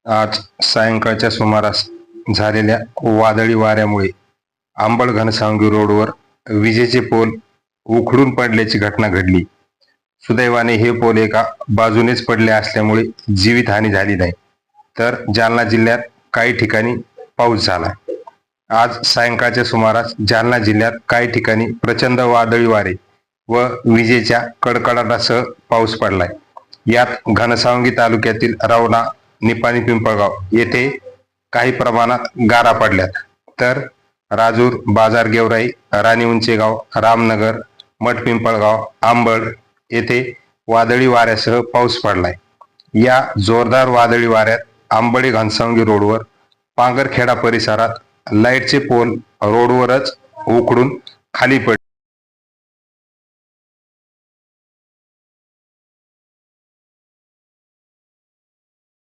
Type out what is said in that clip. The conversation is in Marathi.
आज सायंकाळच्या सुमारास झालेल्या वादळी वाऱ्यामुळे अंबड घनसावंगी रोडवर विजेचे पोल उखडून पडल्याची घटना घडली। सुदैवाने हे पोल एका बाजूनेच पडले असल्यामुळे जीवितहानी झाली नाही, तर जालना जिल्ह्यात काही ठिकाणी पाऊस झाला। आज सायंकाळच्या सुमारास जालना जिल्ह्यात काही ठिकाणी प्रचंड वादळी वारे व विजेच्या कडकडाटासह पाऊस पडलाय। यात घनसावंगी तालुक्यातील रवणा, निपाणी, पिंपळगाव येथे काही प्रमाणात गारा पडल्यात, तर राजूर, बाजार, गेवराई, राणी उंचेगाव, रामनगर, मठ पिंपळगाव, आंबड येथे वादळी वाऱ्यासह पाऊस पडलाय। या जोरदार वादळी वाऱ्यात आंबडी घनसावंगी रोडवर पांगरखेडा परिसरात लाईटचे पोल रोडवरच उखडून खाली पडले।